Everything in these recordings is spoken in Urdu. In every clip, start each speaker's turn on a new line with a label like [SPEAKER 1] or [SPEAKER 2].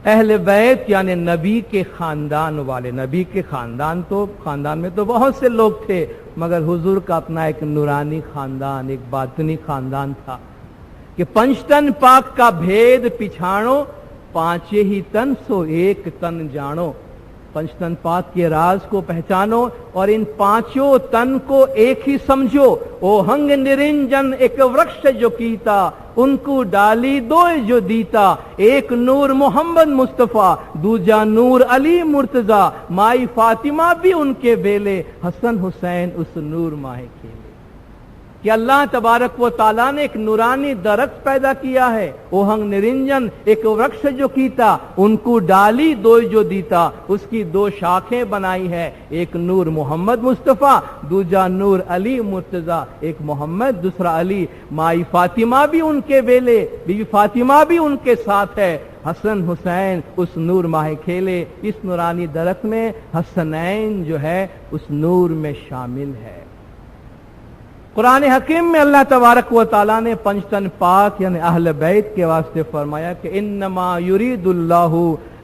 [SPEAKER 1] اہل بیت یعنی نبی کے خاندان والے. نبی کے خاندان میں تو بہت سے لوگ تھے، مگر حضور کا اپنا ایک نورانی خاندان، ایک باطنی خاندان تھا کہ پنچ تن پاک کا بھید پچھاڑو، پانچے ہی تن سو ایک تن جانو. پنچ تن پاک کے راز کو پہچانو اور ان پانچوں تن کو ایک ہی سمجھو. او ہنگ نرنجن ایک ورکش جو کیتا، ان کو ڈالی دو جو دیتا. ایک نور محمد مصطفیٰ، دوجا نور علی مرتضیٰ. مائی فاطمہ بھی ان کے بیلے، حسن حسین اس نور ماہ کھیلے. کہ اللہ تبارک و تعالیٰ نے ایک نورانی درخت پیدا کیا ہے. اوہنگ نرنجن ایک ورکش جو کیتا، ان کو ڈالی دو جو دیتا. اس کی دو شاخیں بنائی ہے، ایک نور محمد مصطفیٰ، دوجا نور علی مرتضیٰ. ایک محمد دوسرا علی. مائی فاطمہ بھی ان کے بیلے، بی بی فاطمہ بھی ان کے ساتھ ہے. حسن حسین اس نور ماہ کھیلے. اس نورانی درخت میں حسنین جو ہے اس نور میں شامل ہے. قرآن حکیم میں اللہ تبارک و تعالیٰ نے پنجتن پاک یعنی اہل بیت کے واسطے فرمایا کہ انما یرید اللہ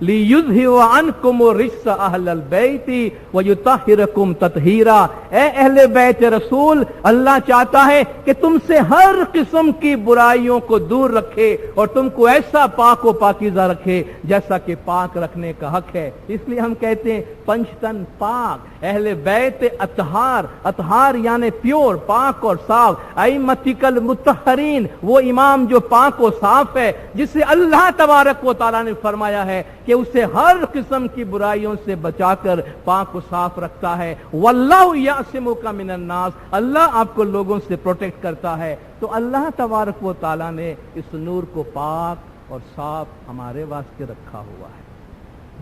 [SPEAKER 1] لیذھب عنکم الرجس اہل البیت ویطہرکم تطہیرا. اے اہل بیت رسول، اللہ چاہتا ہے کہ تم سے ہر قسم کی برائیوں کو دور رکھے اور تم کو ایسا پاک و پاکیزہ رکھے جیسا کہ پاک رکھنے کا حق ہے. اس لیے ہم کہتے ہیں پنجتن پاک، اہل بیت اطہار. اطہار یعنی پیور، پاک اور صاف. ائمتک المطہرین، وہ امام جو پاک و صاف ہے، جسے اللہ تبارک و تعالیٰ نے فرمایا ہے کہ اسے ہر قسم کی برائیوں سے بچا کر پاک و صاف رکھتا ہے. واللہ یعصمک من الناس، اللہ آپ کو لوگوں سے پروٹیکٹ کرتا ہے. تو اللہ تبارک و تعالیٰ نے اس نور کو پاک اور صاف ہمارے واسطے رکھا ہوا ہے.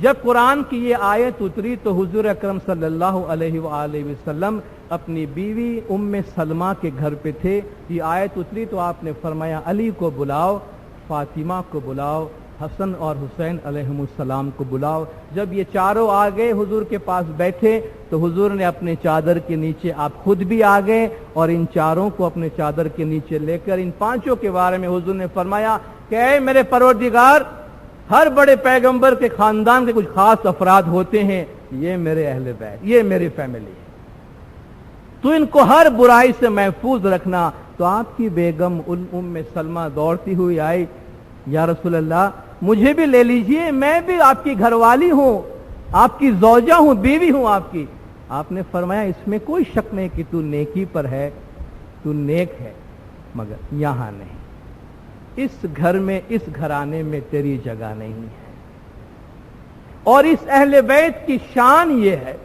[SPEAKER 1] جب قرآن کی یہ آیت اتری تو حضور اکرم صلی اللہ علیہ وآلہ وسلم اپنی بیوی ام سلمہ کے گھر پہ تھے. یہ آیت اتری تو آپ نے فرمایا علی کو بلاؤ، فاطمہ کو بلاؤ، حسن اور حسین علیہم السلام کو بلاؤ. جب یہ چاروں آ گئے حضور کے پاس بیٹھے تو حضور نے اپنے چادر کے نیچے، آپ خود بھی آ گئے اور ان چاروں کو اپنے چادر کے نیچے لے کر ان پانچوں کے بارے میں حضور نے فرمایا کہ اے میرے پروردگار، ہر بڑے پیغمبر کے خاندان کے کچھ خاص افراد ہوتے ہیں، یہ میرے اہل بیت، یہ میری فیملی ہے، تو ان کو ہر برائی سے محفوظ رکھنا. تو آپ کی بیگم ام سلمہ دوڑتی ہوئی آئی، یا رسول اللہ مجھے بھی لے لیجئے، میں بھی آپ کی گھر والی ہوں، آپ کی زوجہ ہوں، بیوی ہوں آپ کی. آپ نے فرمایا اس میں کوئی شک نہیں کہ تو نیکی پر ہے، تو نیک ہے، مگر یہاں نہیں، اس گھر میں، اس گھرانے میں تیری جگہ نہیں ہے. اور اس اہل بیت کی شان یہ ہے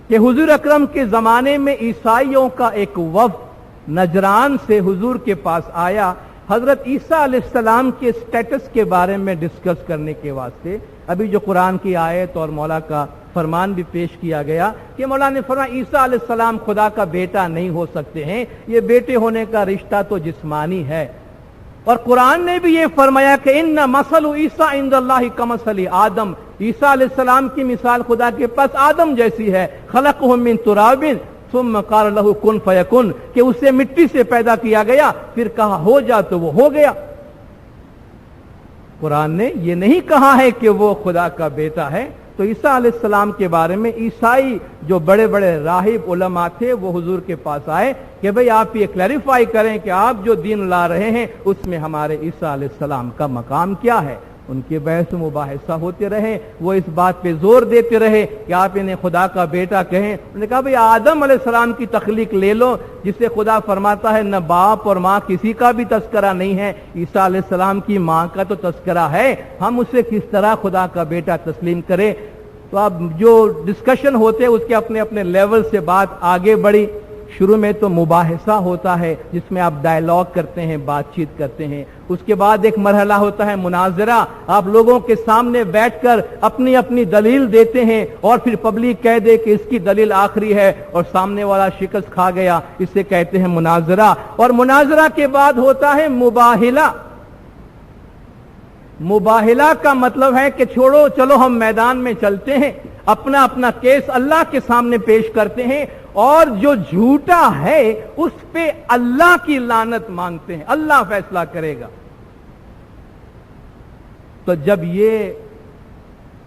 [SPEAKER 1] کہ حضور اکرم کے زمانے میں عیسائیوں کا ایک وفد نجران سے حضور کے پاس آیا حضرت عیسیٰ علیہ السلام کے سٹیٹس کے بارے میں ڈسکس کرنے کے واسطے. ابھی جو قرآن کی آیت اور مولا کا فرمان بھی پیش کیا گیا کہ مولا نے فرمایا عیسیٰ علیہ السلام خدا کا بیٹا نہیں ہو سکتے ہیں، یہ بیٹے ہونے کا رشتہ تو جسمانی ہے. اور قرآن نے بھی یہ فرمایا کہ ان مثل عیسیٰ عند اللہ کمثل آدم، عیسیٰ علیہ السلام کی مثال خدا کے پاس آدم جیسی ہے. خلقہ من تراب ثم قال له کن فیکن، کہ اسے مٹی سے پیدا کیا گیا، پھر کہا ہو جا تو وہ ہو گیا. قرآن نے یہ نہیں کہا ہے کہ وہ خدا کا بیٹا ہے. تو عیسیٰ علیہ السلام کے بارے میں عیسائی جو بڑے بڑے راہب علماء تھے وہ حضور کے پاس آئے کہ بھئی آپ یہ کلیریفائی کریں کہ آپ جو دین لا رہے ہیں اس میں ہمارے عیسیٰ علیہ السلام کا مقام کیا ہے. ان کے بحث و مباحثہ ہوتے رہے، وہ اس بات پہ زور دیتے رہے کہ آپ انہیں خدا کا بیٹا کہیں. انہوں نے کہا بھئی آدم علیہ السلام کی تخلیق لے لو جسے خدا فرماتا ہے نہ باپ اور ماں کسی کا بھی تذکرہ نہیں ہے، عیسیٰ علیہ السلام کی ماں کا تو تذکرہ ہے، ہم اسے کس طرح خدا کا بیٹا تسلیم کریں. تو اب جو ڈسکشن ہوتے اس کے اپنے اپنے لیول سے بات آگے بڑھی. شروع میں تو مباحثہ ہوتا ہے جس میں آپ ڈائیلاگ کرتے ہیں، بات چیت کرتے ہیں. اس کے بعد ایک مرحلہ ہوتا ہے مناظرہ، آپ لوگوں کے سامنے بیٹھ کر اپنی اپنی دلیل دیتے ہیں اور پھر پبلک کہہ دے کہ اس کی دلیل آخری ہے اور سامنے والا شکست کھا گیا، اسے کہتے ہیں مناظرہ. اور مناظرہ کے بعد ہوتا ہے مباہلہ. مباہلہ کا مطلب ہے کہ چھوڑو چلو ہم میدان میں چلتے ہیں، اپنا اپنا کیس اللہ کے سامنے پیش کرتے ہیں اور جو جھوٹا ہے اس پہ اللہ کی لعنت مانگتے ہیں، اللہ فیصلہ کرے گا. تو جب یہ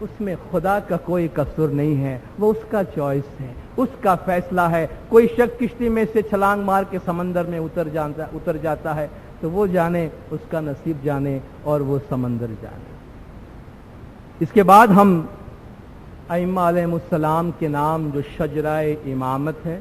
[SPEAKER 1] اس میں خدا کا کوئی قصور نہیں ہے، وہ اس کا چوائس ہے، اس کا فیصلہ ہے۔ کوئی شخص کشتی میں سے چھلانگ مار کے سمندر میں اتر جاتا ہے تو وہ جانے، اس کا نصیب جانے اور وہ سمندر جانے۔ اس کے بعد ہم ائمہ علیہم السلام کے نام جو شجرہ امامت ہے،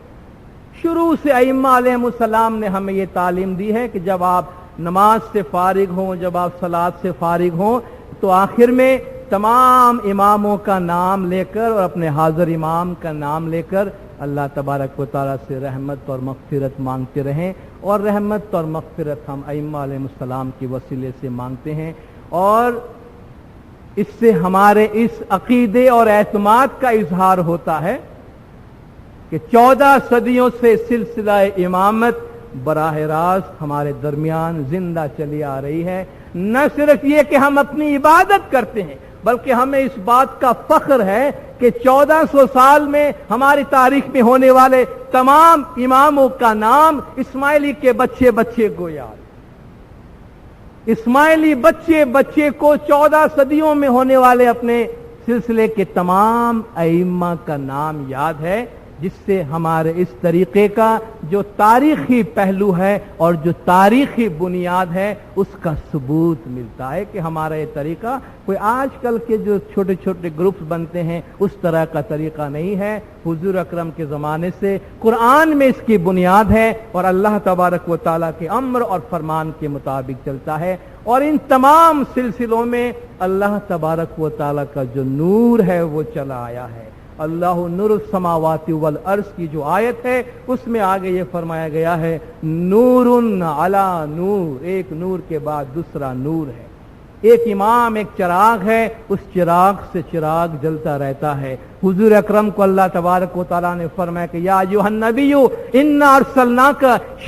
[SPEAKER 1] شروع سے ائمہ علیہم السلام نے ہمیں یہ تعلیم دی ہے کہ جب آپ نماز سے فارغ ہوں، جب آپ صلاۃ سے فارغ ہوں تو آخر میں تمام اماموں کا نام لے کر اور اپنے حاضر امام کا نام لے کر اللہ تبارک و تعالیٰ سے رحمت اور مغفرت مانگتے رہیں، اور رحمت اور مغفرت ہم ائمہ علیہم السلام کے وسیلے سے مانگتے ہیں، اور اس سے ہمارے اس عقیدے اور اعتماد کا اظہار ہوتا ہے کہ 14 صدیوں سے سلسلہ امامت براہ راست ہمارے درمیان زندہ چلی آ رہی ہے۔ نہ صرف یہ کہ ہم اپنی عبادت کرتے ہیں، بلکہ ہمیں اس بات کا فخر ہے کہ 1400 سال میں ہماری تاریخ میں ہونے والے تمام اماموں کا نام اسماعیلی کے بچے بچے کو یاد، اسماعیلی بچے بچے کو 14 صدیوں میں ہونے والے اپنے سلسلے کے تمام ائمہ کا نام یاد ہے، جس سے ہمارے اس طریقے کا جو تاریخی پہلو ہے اور جو تاریخی بنیاد ہے اس کا ثبوت ملتا ہے کہ ہمارا یہ طریقہ کوئی آج کل کے جو چھوٹے چھوٹے گروپس بنتے ہیں اس طرح کا طریقہ نہیں ہے۔ حضور اکرم کے زمانے سے قرآن میں اس کی بنیاد ہے اور اللہ تبارک و تعالیٰ کے امر اور فرمان کے مطابق چلتا ہے، اور ان تمام سلسلوں میں اللہ تبارک و تعالیٰ کا جو نور ہے وہ چلا آیا ہے۔ اللہ نور السماوات والارض کی جو آیت ہے اس میں آگے یہ فرمایا گیا ہے نور علی نور، ایک نور کے بعد دوسرا نور ہے، ایک امام ایک چراغ ہے، اس چراغ سے چراغ جلتا رہتا ہے۔ حضور اکرم کو اللہ تبارک و تعالیٰ نے فرمایا کہ یا ایھا النبی انا ارسلناک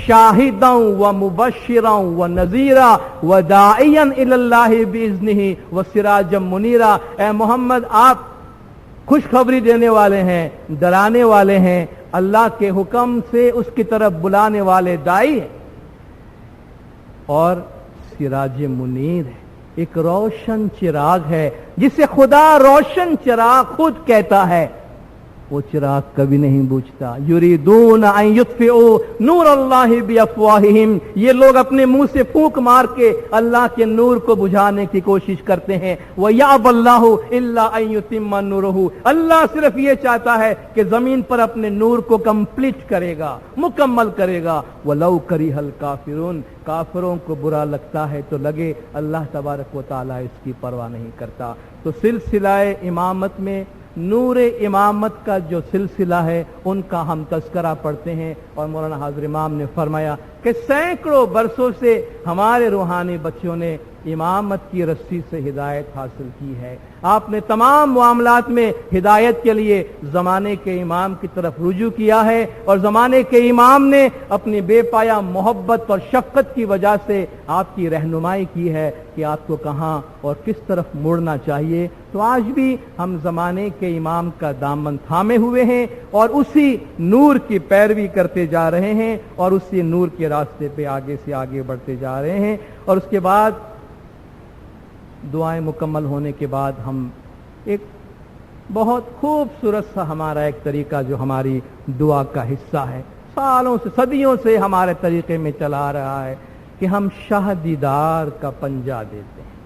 [SPEAKER 1] شاہدا ومبشرا ونذیرا وداعیا الی اللہ باذنہ وسراجا منیرا، اے محمد آپ خوشخبری دینے والے ہیں، ڈرانے والے ہیں، اللہ کے حکم سے اس کی طرف بلانے والے دائی ہیں، اور سراج منیر ہے، ایک روشن چراغ ہے جسے خدا روشن چراغ خود کہتا ہے۔ وہ چراغ کبھی نہیں بجھتا۔ یریدون ان یطفئوا نور اللہ بافواہہم، یہ لوگ اپنے منہ سے پھونک مار کے اللہ کے نور کو بجھانے کی کوشش کرتے ہیں۔ وَيَأْبَى اللَّهُ إِلَّا أَن يُتِمَّ نُورَهُ، اللہ صرف یہ چاہتا ہے کہ زمین پر اپنے نور کو کمپلیٹ کرے گا، مکمل کرے گا۔ وَلَوْ كَرِهَ الْكَافِرُونَ، کافروں کو برا لگتا ہے تو لگے، اللہ تبارک و تعالیٰ اس کی پرواہ نہیں کرتا۔ تو سلسلہ امامت میں نور امامت کا جو سلسلہ ہے ان کا ہم تذکرہ پڑھتے ہیں، اور مولانا حاضر امام نے فرمایا کہ سینکڑوں برسوں سے ہمارے روحانی بچوں نے امامت کی رسی سے ہدایت حاصل کی ہے۔ آپ نے تمام معاملات میں ہدایت کے لیے زمانے کے امام کی طرف رجوع کیا ہے، اور زمانے کے امام نے اپنی بے پایا محبت اور شفقت کی وجہ سے آپ کی رہنمائی کی ہے کہ آپ کو کہاں اور کس طرف مڑنا چاہیے۔ تو آج بھی ہم زمانے کے امام کا دامن تھامے ہوئے ہیں اور اسی نور کی پیروی کرتے جا رہے ہیں، اور اسی نور کے راستے پہ آگے سے آگے بڑھتے جا رہے ہیں۔ اور اس کے بعد دعائیں مکمل ہونے کے بعد ہم ایک بہت خوبصورت سا ہمارا ایک طریقہ جو ہماری دعا کا حصہ ہے، سالوں سے صدیوں سے ہمارے طریقے میں چلا رہا ہے، کہ ہم شاہ دیدار کا پنجہ دیتے ہیں۔